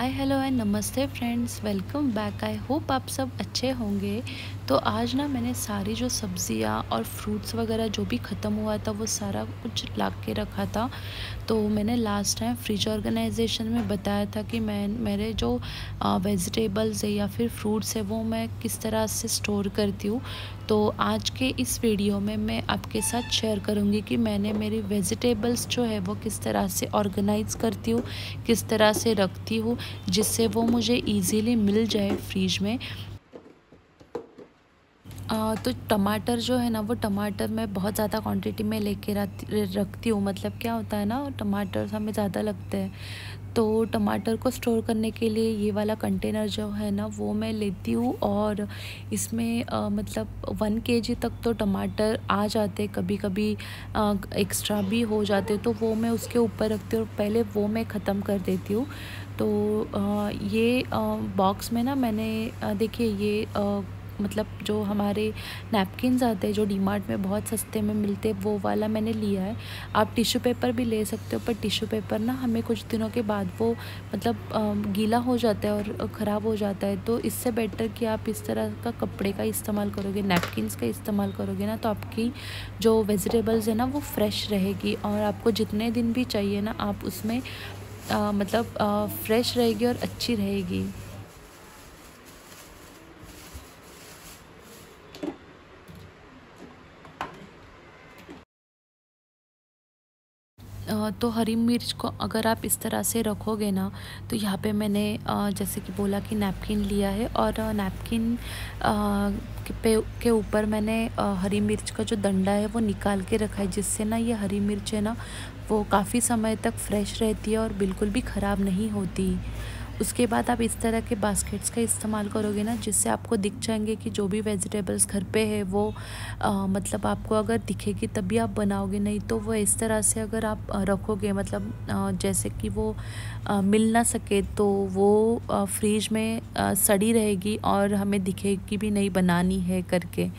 Hi hello and नमस्ते friends, welcome back. I hope आप सब अच्छे होंगे। तो आज ना मैंने सारी जो सब्जियां और फ्रूट्स वगैरह जो भी ख़त्म हुआ था वो सारा कुछ ला के रखा था। तो मैंने लास्ट टाइम फ्रिज ऑर्गेनाइजेशन में बताया था कि मैं मेरे जो वेजिटेबल्स है या फिर फ्रूट्स है वो मैं किस तरह से स्टोर करती हूँ। तो आज के इस वीडियो में मैं आपके साथ शेयर करूँगी कि मैंने मेरी वेजिटेबल्स जो है वो किस तरह से ऑर्गेनाइज़ करती हूँ, किस तरह से रखती हूँ जिससे वो मुझे इजीली मिल जाए फ्रिज में। तो टमाटर जो है ना, वो टमाटर मैं बहुत ज़्यादा क्वांटिटी में लेके रखती हूँ। मतलब क्या होता है ना, टमाटर हमें ज़्यादा लगते हैं तो टमाटर को स्टोर करने के लिए ये वाला कंटेनर जो है ना वो मैं लेती हूँ। और इसमें मतलब 1 kg तक तो टमाटर आ जाते, कभी कभी एक्स्ट्रा भी हो जाते, तो वो मैं उसके ऊपर रखती हूँ और पहले वो मैं ख़त्म कर देती हूँ। तो ये बॉक्स में ना मैंने देखिए ये मतलब जो हमारे नैपकिन्स आते हैं जो डीमार्ट में बहुत सस्ते में मिलते हैं वो वाला मैंने लिया है। आप टिश्यू पेपर भी ले सकते हो, पर टिश्यू पेपर ना हमें कुछ दिनों के बाद वो मतलब गीला हो जाता है और ख़राब हो जाता है। तो इससे बेटर कि आप इस तरह का कपड़े का इस्तेमाल करोगे, नैपकिन्स का इस्तेमाल करोगे ना, तो आपकी जो वेजिटेबल्स है ना वो फ्रेश रहेगी और आपको जितने दिन भी चाहिए ना आप उसमें मतलब फ्रेश रहेगी और अच्छी रहेगी। तो हरी मिर्च को अगर आप इस तरह से रखोगे ना, तो यहाँ पे मैंने जैसे कि बोला कि नैपकिन लिया है और नैपकिन के ऊपर मैंने हरी मिर्च का जो डंडा है वो निकाल के रखा है, जिससे ना ये हरी मिर्च है ना वो काफ़ी समय तक फ्रेश रहती है और बिल्कुल भी ख़राब नहीं होती। उसके बाद आप इस तरह के बास्केट्स का इस्तेमाल करोगे ना, जिससे आपको दिख जाएंगे कि जो भी वेजिटेबल्स घर पे है वो मतलब आपको अगर दिखेगी तभी आप बनाओगे, नहीं तो वो इस तरह से अगर आप रखोगे मतलब जैसे कि वो मिल ना सके तो वो फ्रीज में सड़ी रहेगी और हमें दिखेगी भी नहीं बनानी है करके।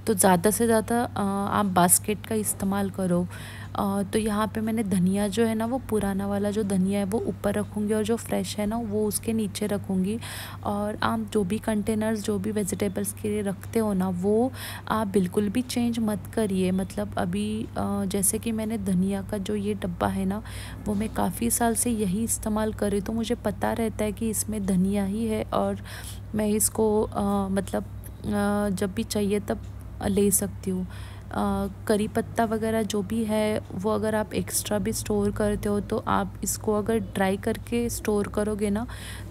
तो ज़्यादा से ज़्यादा आप बास्केट का इस्तेमाल करो। तो यहाँ पे मैंने धनिया जो है ना वो पुराना वाला जो धनिया है वो ऊपर रखूँगी और जो फ्रेश है ना वो उसके नीचे रखूँगी। और आप जो भी कंटेनर्स जो भी वेजिटेबल्स के लिए रखते हो ना वो आप बिल्कुल भी चेंज मत करिए। मतलब अभी जैसे कि मैंने धनिया का जो ये डब्बा है ना वो मैं काफ़ी साल से यही इस्तेमाल कर रही, तो मुझे पता रहता है कि इसमें धनिया ही है और मैं इसको मतलब जब भी चाहिए तब ले सकती हूँ। करी पत्ता वगैरह जो भी है वो अगर आप एक्स्ट्रा भी स्टोर करते हो तो आप इसको अगर ड्राई करके स्टोर करोगे ना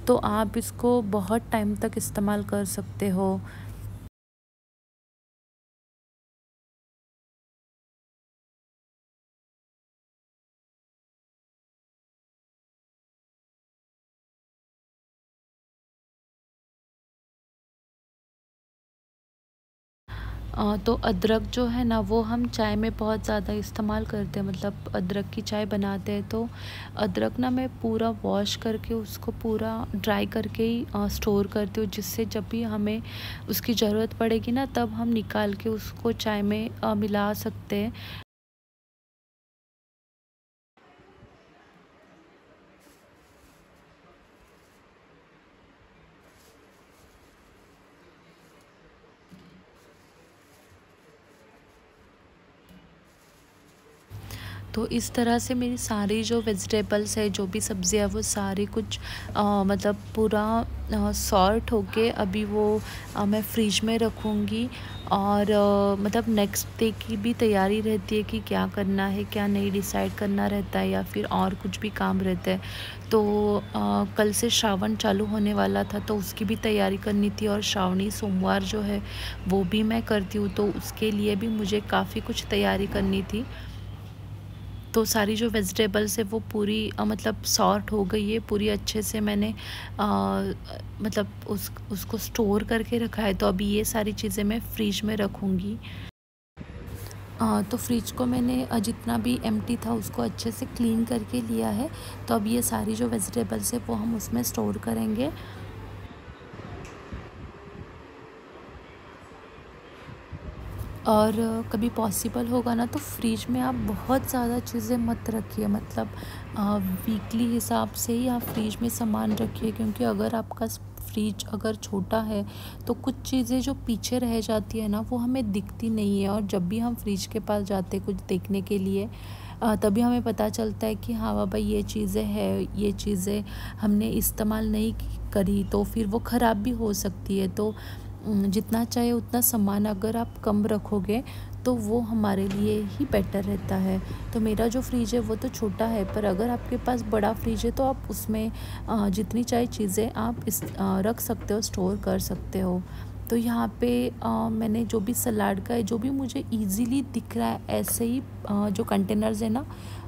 तो आप इसको बहुत टाइम तक इस्तेमाल कर सकते हो। तो अदरक जो है ना वो हम चाय में बहुत ज़्यादा इस्तेमाल करते हैं, मतलब अदरक की चाय बनाते हैं तो अदरक ना मैं पूरा वॉश करके उसको पूरा ड्राई करके ही स्टोर करती हूँ, जिससे जब भी हमें उसकी ज़रूरत पड़ेगी ना तब हम निकाल के उसको चाय में मिला सकते हैं। तो इस तरह से मेरी सारी जो वेजिटेबल्स है जो भी सब्ज़ियाँ वो सारी कुछ मतलब पूरा सॉर्ट होके अभी वो मैं फ्रिज में रखूँगी। और मतलब नेक्स्ट डे की भी तैयारी रहती है कि क्या करना है क्या नहीं डिसाइड करना रहता है या फिर और कुछ भी काम रहता है। तो कल से श्रावण चालू होने वाला था तो उसकी भी तैयारी करनी थी और श्रावणी सोमवार जो है वो भी मैं करती हूँ, तो उसके लिए भी मुझे काफ़ी कुछ तैयारी करनी थी। तो सारी जो वेजिटेबल्स है वो पूरी मतलब सॉर्ट हो गई है पूरी अच्छे से। मैंने मतलब उसको स्टोर करके रखा है, तो अभी ये सारी चीज़ें मैं फ्रिज में रखूँगी। तो फ्रिज को मैंने जितना भी एम्प्टी था उसको अच्छे से क्लीन करके लिया है। तो अब ये सारी जो वेजिटेबल्स है वो हम उसमें स्टोर करेंगे। और कभी पॉसिबल होगा ना तो फ्रिज में आप बहुत ज़्यादा चीज़ें मत रखिए, मतलब वीकली हिसाब से ही आप फ्रिज में सामान रखिए, क्योंकि अगर आपका फ्रिज अगर छोटा है तो कुछ चीज़ें जो पीछे रह जाती है ना वो हमें दिखती नहीं है, और जब भी हम फ्रिज के पास जाते हैं कुछ देखने के लिए तभी हमें पता चलता है कि हाँ बाबा ये चीज़ें हैं, ये चीज़ें हमने इस्तेमाल नहीं करी, तो फिर वो ख़राब भी हो सकती है। तो जितना चाहे उतना सामान अगर आप कम रखोगे तो वो हमारे लिए ही बेटर रहता है। तो मेरा जो फ्रिज है वो तो छोटा है, पर अगर आपके पास बड़ा फ्रिज है तो आप उसमें जितनी चाहे चीज़ें आप रख सकते हो, स्टोर कर सकते हो। तो यहाँ पे मैंने जो भी सलाद का है, जो भी मुझे इजीली दिख रहा है ऐसे ही जो कंटेनर्स है ना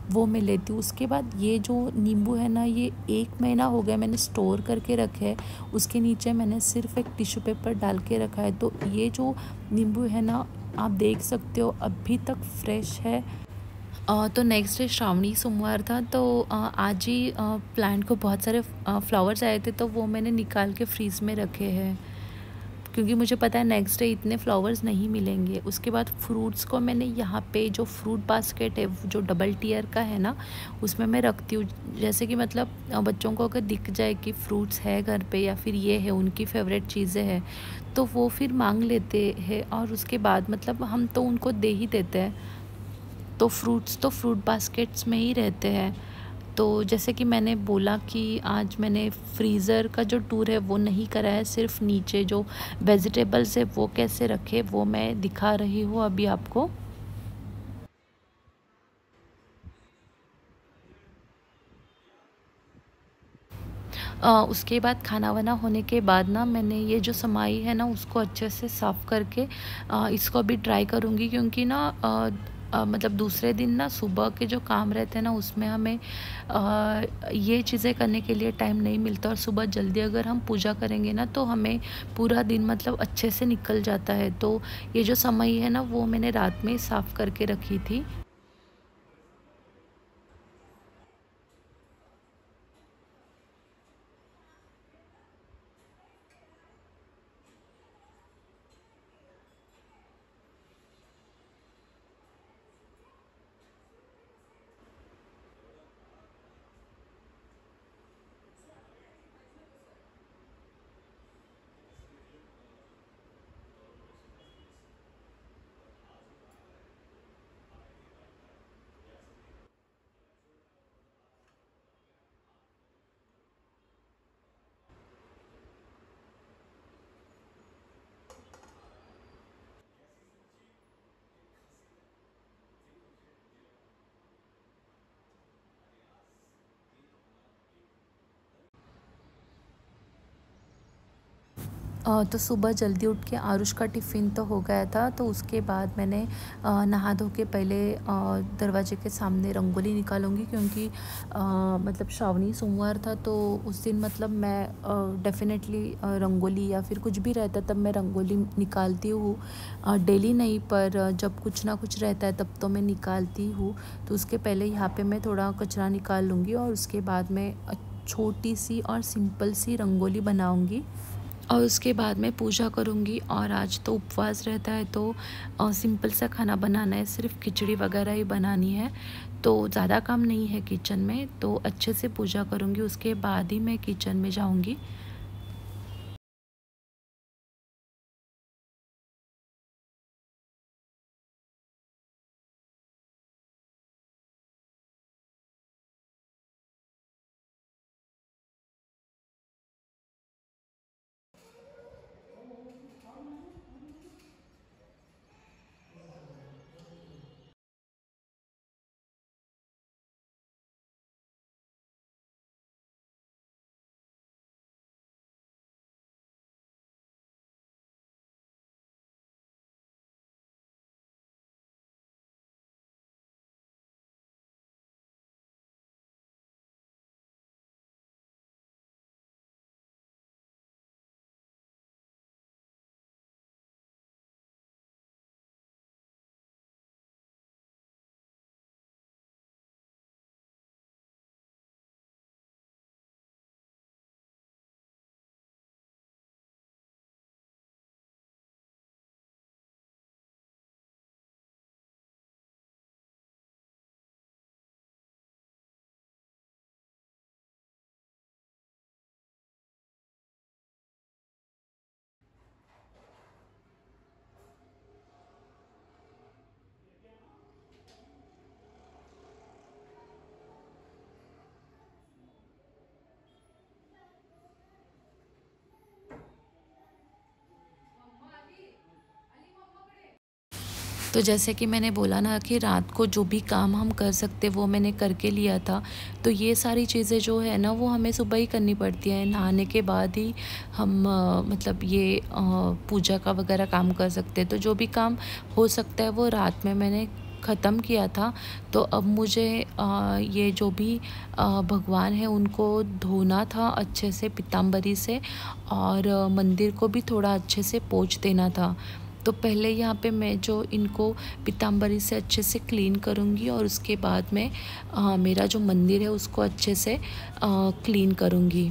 वो मैं लेती हूँ। उसके बाद ये जो नींबू है ना, ये 1 महीना हो गया मैंने स्टोर करके रखे है। उसके नीचे मैंने सिर्फ एक टिश्यू पेपर डाल के रखा है, तो ये जो नींबू है ना आप देख सकते हो अभी तक फ्रेश है। तो नेक्स्ट डे श्रावणी सोमवार था, तो आज ही प्लांट को बहुत सारे फ्लावर्स आए थे, तो वो मैंने निकाल के फ्रीज़ में रखे हैं, क्योंकि मुझे पता है नेक्स्ट डे इतने फ्लावर्स नहीं मिलेंगे। उसके बाद फ्रूट्स को मैंने यहाँ पे जो फ्रूट बास्केट है जो डबल टियर का है ना उसमें मैं रखती हूँ, जैसे कि मतलब बच्चों को अगर दिख जाए कि फ्रूट्स है घर पे या फिर ये है उनकी फेवरेट चीज़ें हैं तो वो फिर मांग लेते हैं, और उसके बाद मतलब हम तो उनको दे ही देते हैं। तो फ्रूट्स तो फ्रूट बास्केट्स में ही रहते हैं। तो जैसे कि मैंने बोला कि आज मैंने फ्रीज़र का जो टूर है वो नहीं करा है, सिर्फ नीचे जो वेजिटेबल्स है वो कैसे रखे वो मैं दिखा रही हूँ अभी आपको। उसके बाद खाना वाना होने के बाद ना मैंने ये जो समाई है ना उसको अच्छे से साफ़ करके इसको अभी ट्राई करूँगी, क्योंकि ना मतलब दूसरे दिन ना सुबह के जो काम रहते हैं ना उसमें हमें ये चीज़ें करने के लिए टाइम नहीं मिलता, और सुबह जल्दी अगर हम पूजा करेंगे ना तो हमें पूरा दिन मतलब अच्छे से निकल जाता है। तो ये जो समाई है ना वो मैंने रात में साफ़ करके रखी थी। तो सुबह जल्दी उठ के आरुष का टिफ़िन तो हो गया था, तो उसके बाद मैंने नहा धो के पहले दरवाजे के सामने रंगोली निकालूंगी, क्योंकि मतलब श्रावणी सोमवार था तो उस दिन मतलब मैं डेफ़िनेटली रंगोली या फिर कुछ भी रहता तब मैं रंगोली निकालती हूँ। डेली नहीं, पर जब कुछ ना कुछ रहता है तब तो मैं निकालती हूँ। तो उसके पहले यहाँ पे मैं थोड़ा कचरा निकाल लूँगी, और उसके बाद मैं छोटी सी और सिंपल सी रंगोली बनाऊँगी, और उसके बाद मैं पूजा करूँगी। और आज तो उपवास रहता है, तो सिंपल सा खाना बनाना है, सिर्फ खिचड़ी वगैरह ही बनानी है, तो ज़्यादा काम नहीं है किचन में। तो अच्छे से पूजा करूँगी, उसके बाद ही मैं किचन में जाऊँगी। तो जैसे कि मैंने बोला ना कि रात को जो भी काम हम कर सकते वो मैंने करके लिया था। तो ये सारी चीज़ें जो है ना वो हमें सुबह ही करनी पड़ती हैं, नहाने के बाद ही हम मतलब ये पूजा का वगैरह काम कर सकते हैं। तो जो भी काम हो सकता है वो रात में मैंने ख़त्म किया था। तो अब मुझे ये जो भी भगवान है उनको धोना था अच्छे से पीताम्बरी से, और मंदिर को भी थोड़ा अच्छे से पोंछ देना था। तो पहले यहाँ पे मैं जो इनको पीताम्बरी से अच्छे से क्लीन करूँगी, और उसके बाद में मेरा जो मंदिर है उसको अच्छे से क्लीन करूँगी।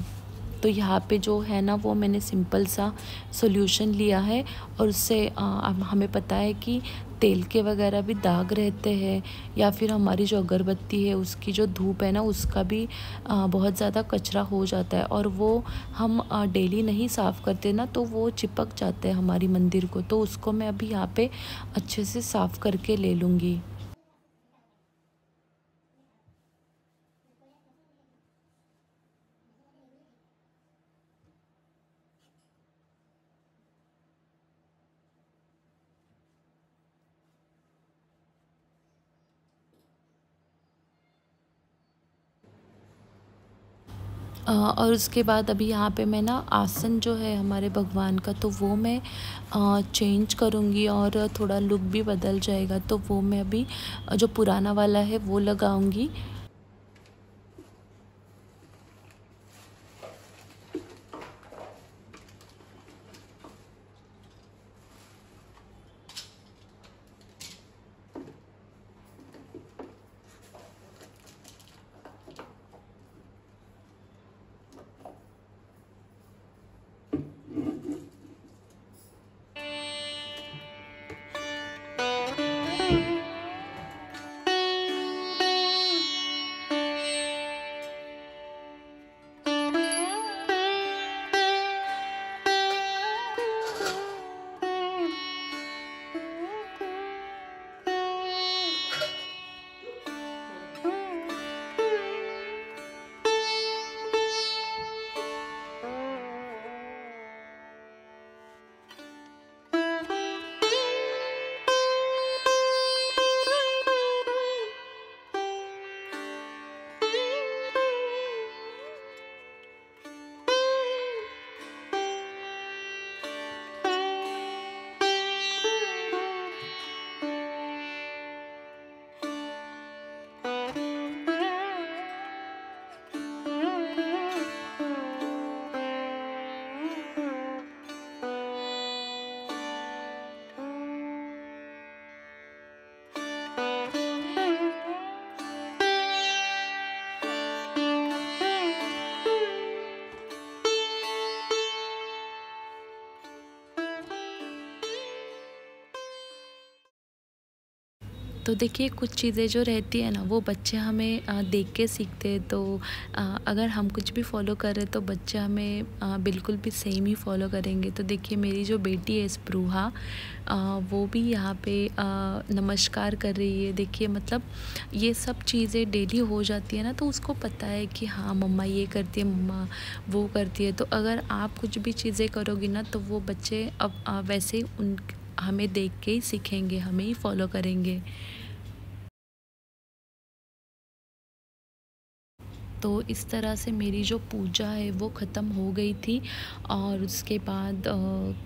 तो यहाँ पे जो है ना वो मैंने सिंपल सा सॉल्यूशन लिया है, और उससे अब हमें पता है कि तेल के वगैरह भी दाग रहते हैं, या फिर हमारी जो अगरबत्ती है उसकी जो धूप है ना उसका भी बहुत ज़्यादा कचरा हो जाता है, और वो हम डेली नहीं साफ़ करते ना तो वो चिपक जाता है हमारी मंदिर को। तो उसको मैं अभी यहाँ पे अच्छे से साफ़ करके ले लूँगी। और उसके बाद अभी यहाँ पे मैं ना आसन जो है हमारे भगवान का तो वो मैं चेंज करूँगी, और थोड़ा लुक भी बदल जाएगा। तो वो मैं अभी जो पुराना वाला है वो लगाऊँगी। तो देखिए कुछ चीज़ें जो रहती है ना वो बच्चे हमें देख के सीखते हैं। तो अगर हम कुछ भी फॉलो कर रहे हैं तो बच्चे हमें बिल्कुल भी सेम ही फॉलो करेंगे। तो देखिए मेरी जो बेटी है स्पृहा, वो भी यहाँ पे नमस्कार कर रही है। देखिए मतलब ये सब चीज़ें डेली हो जाती है ना, तो उसको पता है कि हाँ मम्मा ये करती है, मम्मा वो करती है। तो अगर आप कुछ भी चीज़ें करोगी ना तो वो बच्चे अब वैसे ही उन हमें देख के ही सीखेंगे, हमें ही फॉलो करेंगे। तो इस तरह से मेरी जो पूजा है वो ख़त्म हो गई थी। और उसके बाद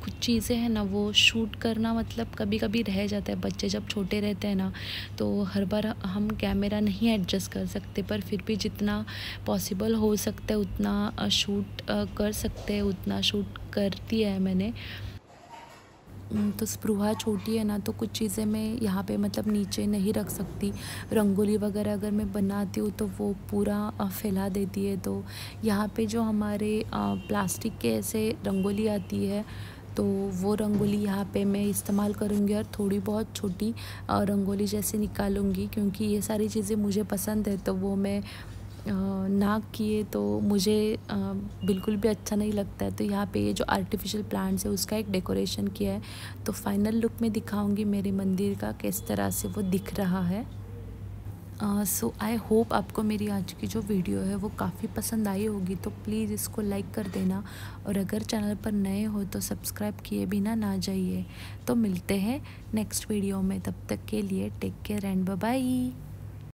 कुछ चीज़ें हैं ना वो शूट करना मतलब कभी-कभी रह जाता है। बच्चे जब छोटे रहते हैं ना तो हर बार हम कैमरा नहीं एडजस्ट कर सकते, पर फिर भी जितना पॉसिबल हो सकता है उतना शूट कर सकते हैं, उतना शूट करती है मैंने। तो स्पृहा छोटी है ना तो कुछ चीज़ें मैं यहाँ पे मतलब नीचे नहीं रख सकती। रंगोली वगैरह अगर मैं बनाती हूँ तो वो पूरा फैला देती है। तो यहाँ पे जो हमारे प्लास्टिक के ऐसे रंगोली आती है तो वो रंगोली यहाँ पे मैं इस्तेमाल करूँगी, और थोड़ी बहुत छोटी रंगोली जैसे निकालूँगी, क्योंकि ये सारी चीज़ें मुझे पसंद है। तो वो मैं ना किए तो मुझे बिल्कुल भी अच्छा नहीं लगता है। तो यहाँ पे ये जो आर्टिफिशियल प्लांट्स है उसका एक डेकोरेशन किया है। तो फाइनल लुक में दिखाऊंगी मेरे मंदिर का किस तरह से वो दिख रहा है। सो आई होप आपको मेरी आज की जो वीडियो है वो काफ़ी पसंद आई होगी, तो प्लीज़ इसको लाइक कर देना। और अगर चैनल पर नए हो तो सब्सक्राइब किए बिना ना जाइए। तो मिलते हैं नेक्स्ट वीडियो में, तब तक के लिए take care and bye bye.